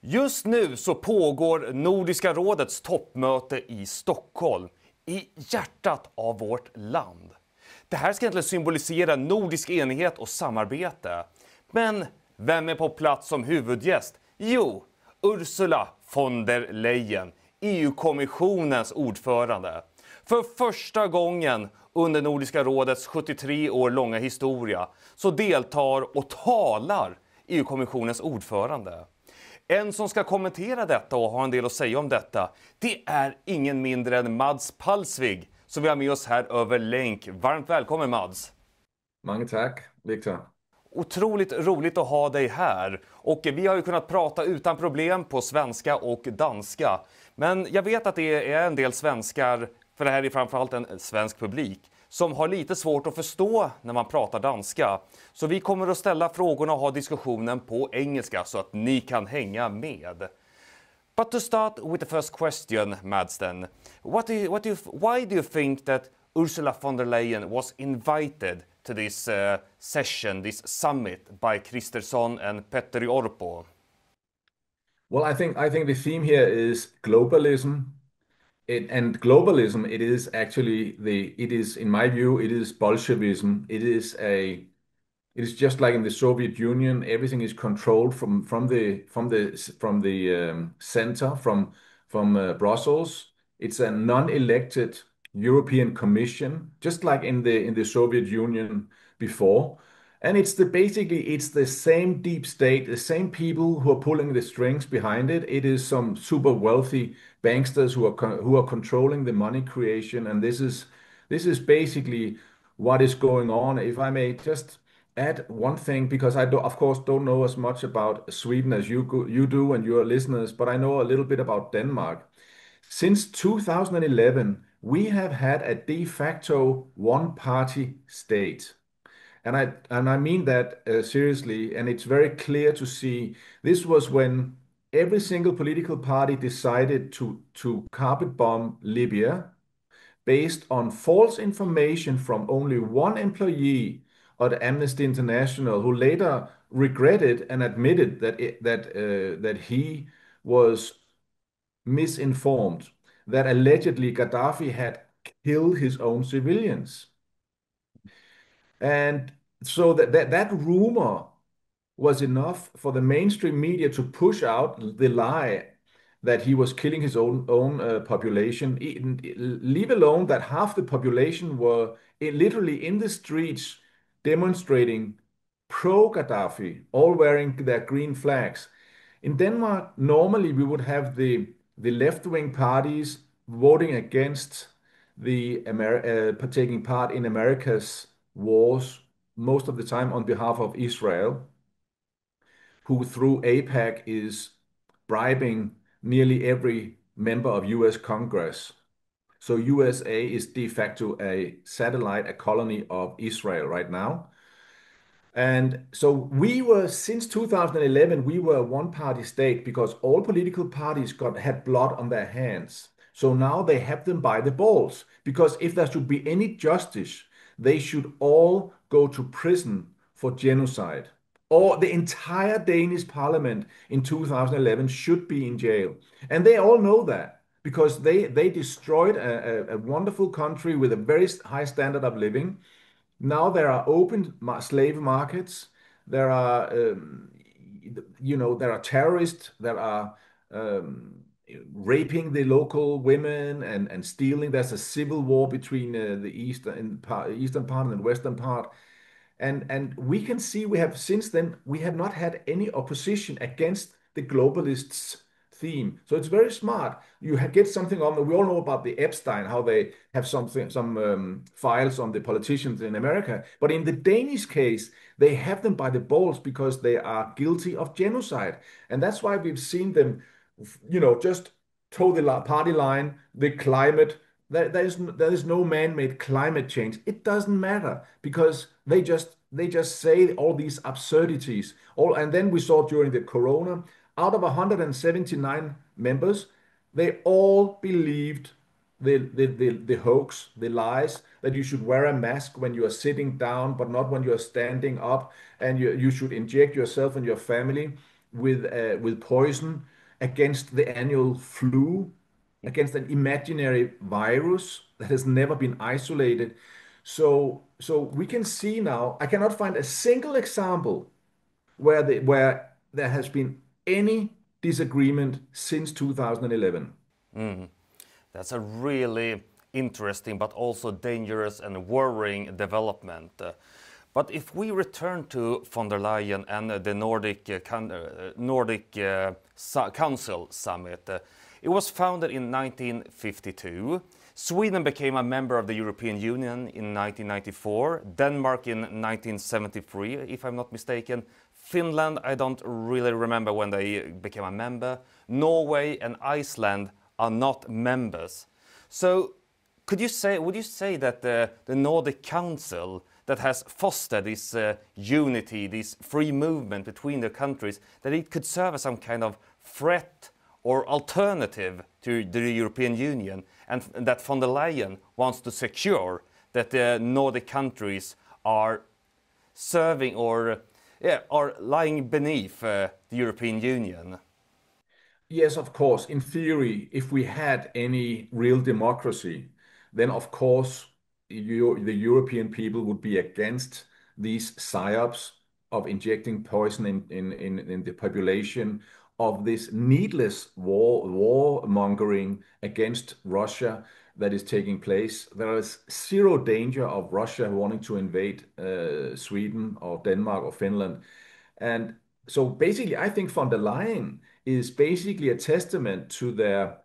Just nu så pågår Nordiska rådets toppmöte i Stockholm, i hjärtat av vårt land. Det här ska egentligen symbolisera nordisk enighet och samarbete. Men vem är på plats som huvudgäst? Jo, Ursula von der Leyen, EU-kommissionens ordförande. För första gången under Nordiska rådets 73 år långa historia så deltar och talar EU-kommissionens ordförande. En som ska kommentera detta och ha en del att säga om detta, det är ingen mindre än Mads Palsvig som vi har med oss här över länk. Varmt välkommen Mads! Många tack, Victor. Otroligt roligt att ha dig här. Och vi har ju kunnat prata utan problem på svenska och danska. Men jag vet att det är en del svenskar, för det här är framförallt en svensk publik, som har lite svårt att förstå när man pratar danska. Så vi kommer att ställa frågorna och ha diskussionen på engelska så att ni kan hänga med. But to start with the first question, Mads, then, why do you think that Ursula von der Leyen was invited to this session, this summit by Kristersson and Petteri Orpo? Well, I think the theme here is globalism. And globalism, it is actually in my view, it is Bolshevism. It is just like in the Soviet Union, everything is controlled from the center, from Brussels. It's a non-elected European Commission, just like in the Soviet Union before. And it's the same deep state, the same people who are pulling the strings behind it. It is some super wealthy banksters who are controlling the money creation, and this is basically what is going on. If I may just add one thing, because of course, don't know as much about Sweden as you do and your listeners, but I know a little bit about Denmark. Since 2011, we have had a de facto one-party state. And I mean that seriously, and it's very clear to see this was when every single political party decided to carpet bomb Libya based on false information from only one employee at Amnesty International, who later regretted and admitted that he was misinformed, that allegedly Gaddafi had killed his own civilians. And so that rumor was enough for the mainstream media to push out the lie that he was killing his own population, leave alone that half the population were literally in the streets demonstrating pro-Gaddafi, all wearing their green flags. In Denmark, normally we would have the left-wing parties voting against taking part in America's wars, most of the time on behalf of Israel, who through AIPAC is bribing nearly every member of US Congress. So USA is de facto a satellite, a colony of Israel right now. And so since 2011, we were a one-party state because all political parties had blood on their hands. So now they have them by the balls, because if there should be any justice, they should all go to prison for genocide. Or the entire Danish parliament in 2011 should be in jail. And they all know that because they destroyed a wonderful country with a very high standard of living. Now there are open slave markets. There are, there are terrorists that are raping the local women and stealing. There's a civil war between the eastern part and the western part. And we can see since then, we have not had any opposition against the globalists' theme. So it's very smart. You get something on. We all know about the Epstein, how they have some files on the politicians in America. But in the Danish case, they have them by the balls because they are guilty of genocide. And that's why we've seen them, just toe the party line, the climate. There is no man-made climate change. It doesn't matter because they just say all these absurdities. And then we saw during the corona, out of 179 members, they all believed the hoax, the lies that you should wear a mask when you are sitting down, but not when you are standing up, and you should inject yourself and your family. with poison against the annual flu, against an imaginary virus that has never been isolated. So we can see now, I cannot find a single example where there has been any disagreement since 2011. That's a really interesting but also dangerous and worrying development. But if we return to von der Leyen and the Nordic Council Summit, it was founded in 1952. Sweden became a member of the European Union in 1994, Denmark in 1973, if I'm not mistaken. Finland, I don't really remember when they became a member. Norway and Iceland are not members. So would you say that the Nordic Council that has fostered this unity, this free movement between the countries, that it could serve as some kind of threat or alternative to the European Union, and that von der Leyen wants to secure that the Nordic countries are serving or are lying beneath the European Union? Yes, of course. In theory, if we had any real democracy, then of course the European people would be against these psyops of injecting poison in the population, of this needless warmongering against Russia that is taking place. There is zero danger of Russia wanting to invade Sweden or Denmark or Finland. And so basically, I think von der Leyen is basically a testament to their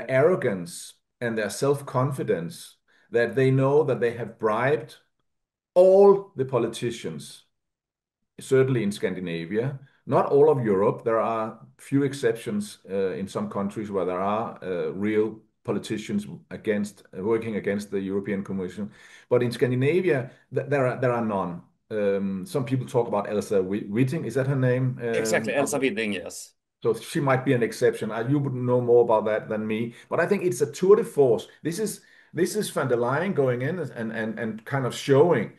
arrogance and their self-confidence, that they know that they have bribed all the politicians, certainly in Scandinavia, not all of Europe. There are few exceptions in some countries where there are real politicians working against the European Commission. But in Scandinavia, there are none. Some people talk about Elsa Whitting. Is that her name? Exactly, Elsa Widding, yes. So she might be an exception. You would know more about that than me. But I think it's a tour de force. This is van der Leyen going in and kind of showing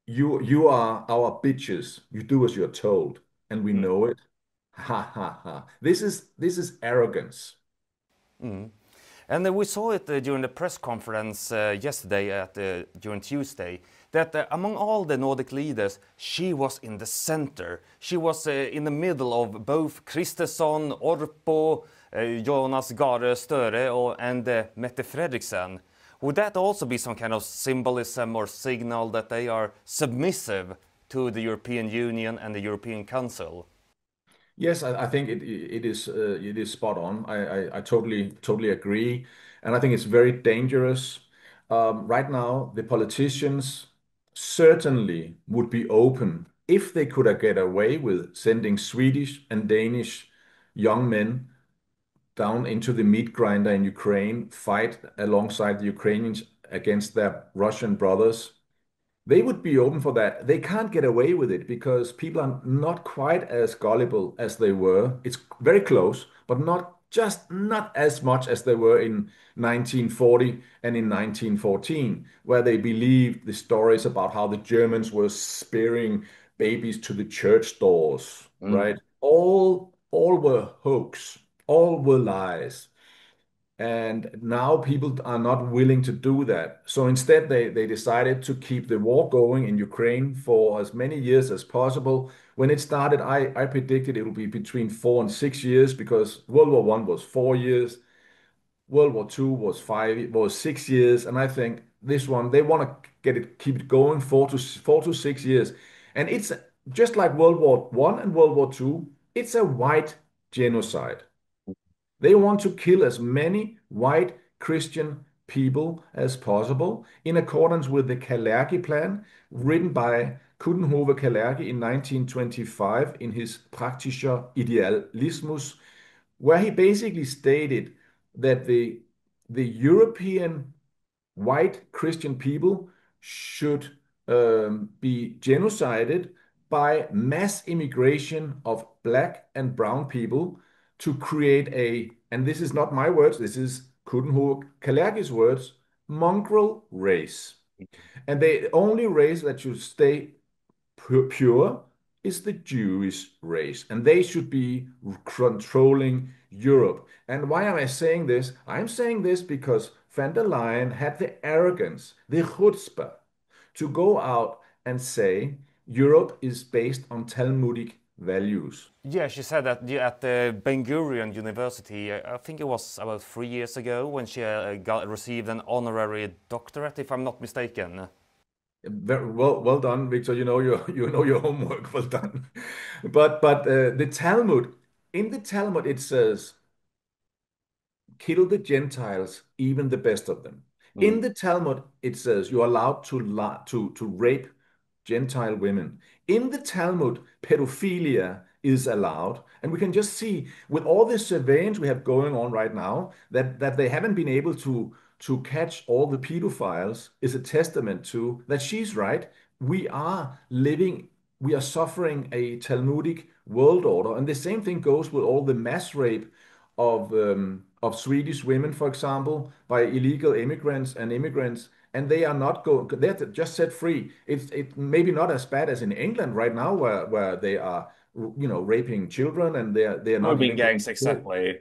you are our bitches. You do as you're told, and we know it. Ha ha ha. This is arrogance. Mm. And we saw it during the press conference yesterday, during Tuesday, that among all the Nordic leaders, she was in the center. She was in the middle of both Kristersson, Orpo, Jonas Gahr Støre, and Mette Frederiksen. Would that also be some kind of symbolism or signal that they are submissive to the European Union and the European Council? Yes, I think it is spot on. I totally agree, and I think it's very dangerous. Right now, the politicians certainly would be open if they could get away with sending Swedish and Danish young men down into the meat grinder in Ukraine, fight alongside the Ukrainians against their Russian brothers. They would be open for that. They can't get away with it because people are not quite as gullible as they were. It's very close, but not as much as they were in 1940 and in 1914, where they believed the stories about how the Germans were spearing babies to the church doors, right? All were hoax, all were lies. And now people are not willing to do that. So instead, they decided to keep the war going in Ukraine for as many years as possible. When it started, I predicted it would be between 4 and 6 years, because World War One was 4 years, World War Two was 6 years, and I think this one they want to keep it going 4 to 6 years. And it's just like World War One and World War Two. It's a white genocide. They want to kill as many white Christian people as possible in accordance with the Kalergi plan written by Coudenhove Kalergi in 1925 in his Praktischer Idealismus, where he basically stated that the European white Christian people should be genocided by mass immigration of black and brown people to create and this is not my words, this is Coudenhove Kalergi's words, mongrel race. And the only race that should stay pure is the Jewish race, and they should be controlling Europe. And why am I saying this? I'm saying this because van der Leyen had the arrogance, the chutzpah, to go out and say Europe is based on Talmudic values. Yeah, she said that at the Ben-Gurion University, I think it was about 3 years ago, when she received an honorary doctorate, if I'm not mistaken. Very well done, Victor. You know your homework. Well done. But the Talmud, in the Talmud it says, "Kill the Gentiles, even the best of them." Mm. In the Talmud it says you're allowed to rape Gentile women. In the Talmud, pedophilia is allowed. And we can just see with all this surveillance we have going on right now that they haven't been able to catch all the pedophiles is a testament to that she's right. We are living, we are suffering a Talmudic world order. And the same thing goes with all the mass rape of Swedish women, for example, by illegal immigrants and immigrants, and they are not going. They're just set free. It's maybe not as bad as in England right now, where they are, raping children, and they are not Urban even going gangs, to court. exactly.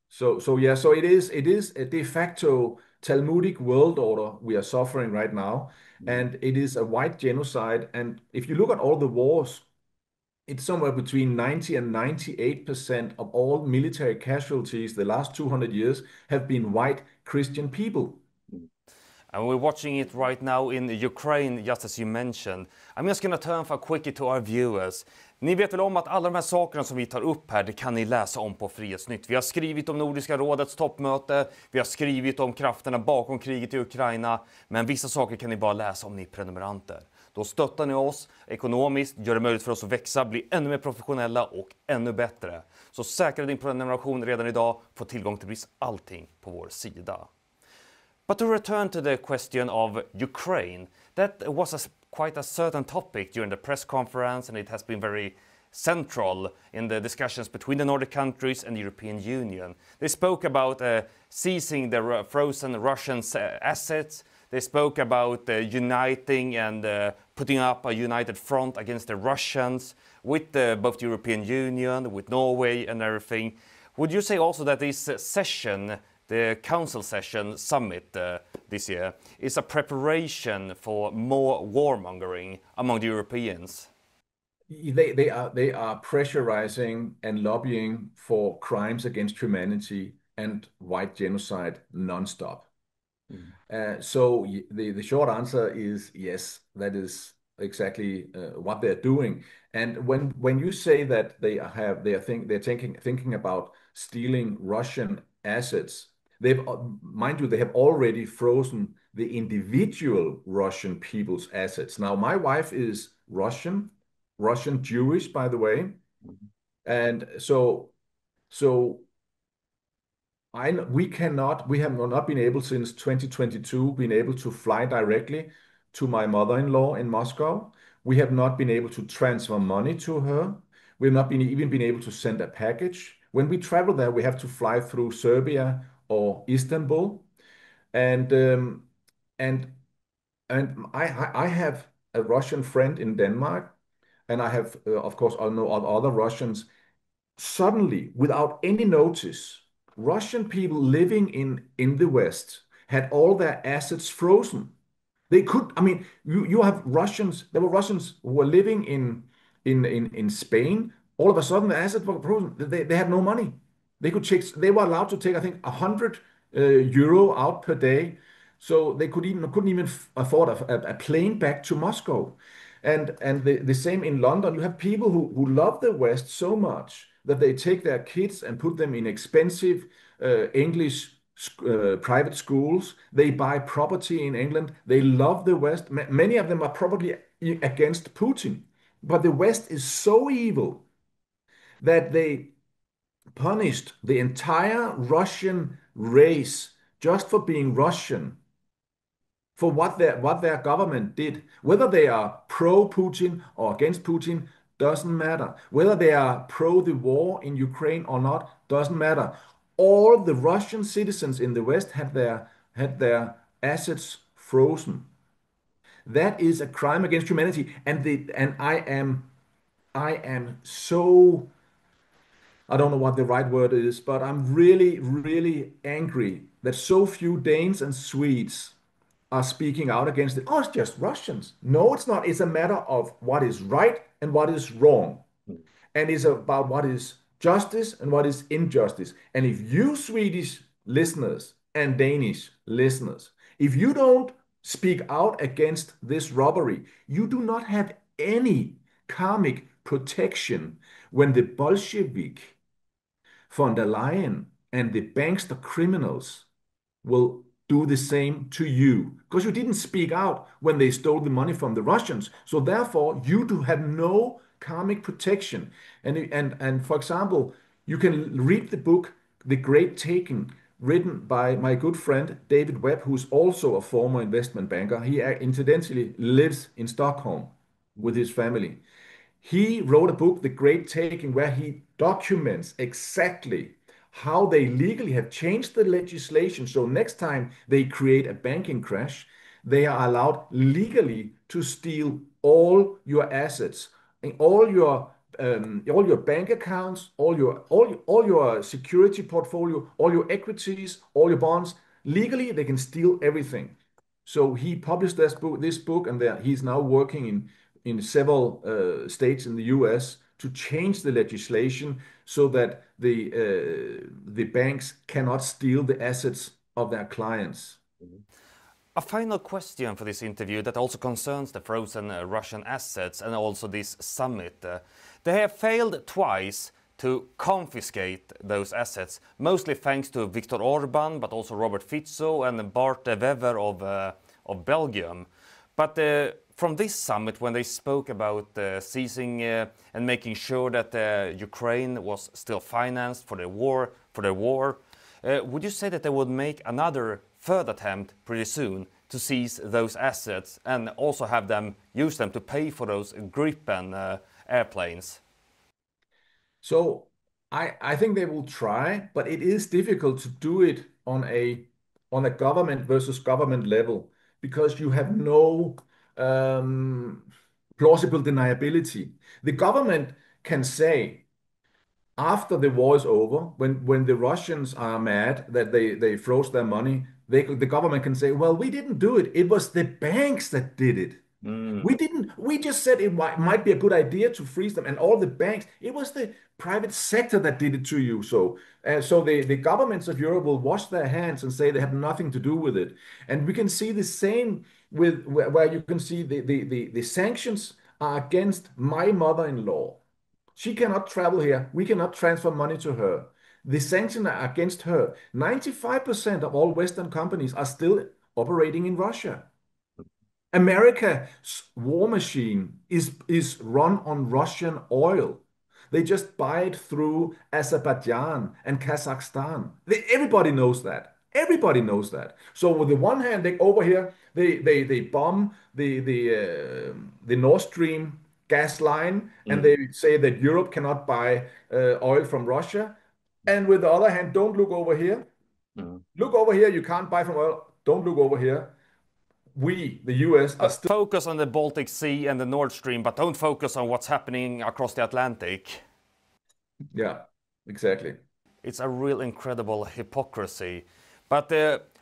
So yeah, so it is a de facto Talmudic world order we are suffering right now, and it is a white genocide. And if you look at all the wars, it's somewhere between 90 and 98% of all military casualties the last 200 years have been white Christian people. And we're watching it right now in Ukraine, just as you mentioned. I'm just gonna turn for a quickie to our viewers. Ni vet väl om att alla de här sakerna som vi tar upp här, det kan ni läsa om på FrihetsNytt. Vi har skrivit om Nordiska rådets toppmöte, vi har skrivit om krafterna bakom kriget i Ukraina, men vissa saker kan ni bara läsa om ni är prenumeranter. Då stöttar ni oss ekonomiskt, gör det möjligt för oss att växa, bli ännu mer professionella och ännu bättre. Så säkra din prenumeration redan idag, få tillgång till precis allting på vår sida. But to return to the question of Ukraine, that was quite a certain topic during the press conference, and it has been very central in the discussions between the Nordic countries and the European Union. They spoke about seizing the frozen Russian assets. They spoke about uniting and putting up a united front against the Russians with both the European Union, with Norway and everything. Would you say also that this session, the Council session summit this year, is a preparation for more warmongering among the Europeans? They are pressurizing and lobbying for crimes against humanity and white genocide nonstop. So the short answer is yes, that is exactly what they're doing. And when you say that they're thinking about stealing Russian assets, mind you, they have already frozen the individual Russian people's assets. Now, my wife is Russian Jewish, by the way, and so we have not been able since 2022 been able to fly directly to my mother-in-law in Moscow. We have not been able to transfer money to her. We've not even been able to send a package. When we travel there, we have to fly through Serbia or Istanbul. And and I have a Russian friend in Denmark, and I have, of course, I know other Russians. Suddenly, without any notice, Russian people living in the West had all their assets frozen. They could, I mean, you have Russians, there were Russians who were living in Spain. All of a sudden, the assets were frozen. They had no money. They were allowed to take, I think, 100 euro out per day. So they couldn't even afford a plane back to Moscow. And the same in London. You have people who love the West so much that they take their kids and put them in expensive English private schools. They buy property in England. They love the West. Many of them are probably against Putin. But the West is so evil that they punished the entire Russian race just for being Russian, for what their government did. Whether they are pro-Putin or against Putin doesn't matter. Whether they are pro the war in Ukraine or not doesn't matter. All the Russian citizens in the West had their assets frozen. That is a crime against humanity. And I am so, I don't know what the right word is, but I'm really, really angry that so few Danes and Swedes are speaking out against it. Oh, it's just Russians. No, it's not. It's a matter of what is right and what is wrong. And it's about what is justice and what is injustice. And if you Swedish listeners and Danish listeners, if you don't speak out against this robbery, you do not have any karmic protection when the Bolshevik, von der Leyen, and the bankster criminals will do the same to you because you didn't speak out when they stole the money from the Russians. So therefore, you do have no karmic protection. And for example, you can read the book The Great Taking, written by my good friend David Webb, who's also a former investment banker. He incidentally lives in Stockholm with his family. He wrote a book, The Great Taking, where he documents exactly how they legally have changed the legislation. So next time they create a banking crash, they are allowed legally to steal all your assets, and all your bank accounts, all your security portfolio, all your equities, all your bonds. Legally, they can steal everything. So he published this book, and he's now working in several states in the U.S. to change the legislation so that the banks cannot steal the assets of their clients. A final question for this interview that also concerns the frozen Russian assets and also this summit. They have failed twice to confiscate those assets, mostly thanks to Viktor Orban, but also Robert Fico and Bart Wever of Belgium. But from this summit, when they spoke about seizing and making sure that Ukraine was still financed for the war, would you say that they would make another further attempt pretty soon to seize those assets and also have them use them to pay for those Gripen airplanes? So I think they will try, but it is difficult to do it on a government versus government level because you have no plausible deniability. The government can say after the war is over, when the Russians are mad that they froze their money, the government can say, well, we didn't do it. It was the banks that did it. We didn't, we just said it might be a good idea to freeze them, and all the banks, it was the private sector that did it to you. So the governments of Europe will wash their hands and say they have nothing to do with it. And we can see the same with where you can see the sanctions are against my mother-in-law. She cannot travel here. We cannot transfer money to her. The sanctions are against her. 95% of all Western companies are still operating in Russia. America's war machine is run on Russian oil. They just buy it through Azerbaijan and Kazakhstan. Everybody knows that. Everybody knows that. So with the one hand, they over here they bomb the Nord Stream gas line, and they say that Europe cannot buy oil from Russia. And with the other hand, don't look over here. Look over here. You can't buy from oil. Don't look over here. We, the US, are still focus on the Baltic Sea and the Nord Stream, but don't focus on what's happening across the Atlantic. Yeah, exactly. It's a real incredible hypocrisy. But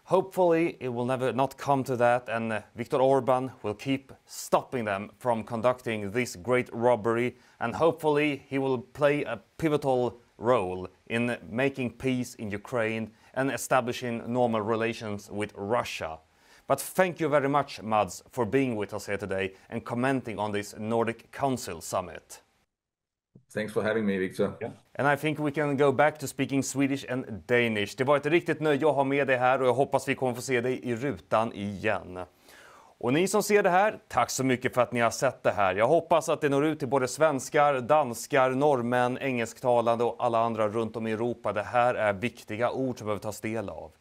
hopefully it will never not come to that, and Viktor Orban will keep stopping them from conducting this great robbery, and hopefully he will play a pivotal role in making peace in Ukraine and establishing normal relations with Russia. But thank you very much, Mads, for being with us here today and commenting on this Nordic Council Summit. Thanks for having me, Victor. Yeah. And I think we can go back to speaking Swedish and Danish. Det var ett riktigt nöje att ha med dig här och jag hoppas vi kommer få se dig i rutan igen. Och ni som ser det här, tack så mycket för att ni har sett det här. Jag hoppas att det når ut till både svenskar, danskar, norrmän, engelsktalande och alla andra runt om i Europa. Det här är viktiga ord som behöver tas del av.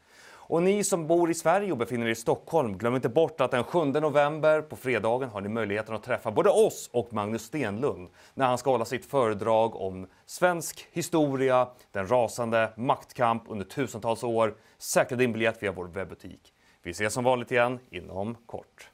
Och ni som bor i Sverige och befinner er i Stockholm, glöm inte bort att den 7 november på fredagen har ni möjligheten att träffa både oss och Magnus Stenlund när han ska hålla sitt föredrag om svensk historia, den rasande maktkamp under tusentals år. Säkra din biljett via vår webbutik. Vi ses som vanligt igen inom kort.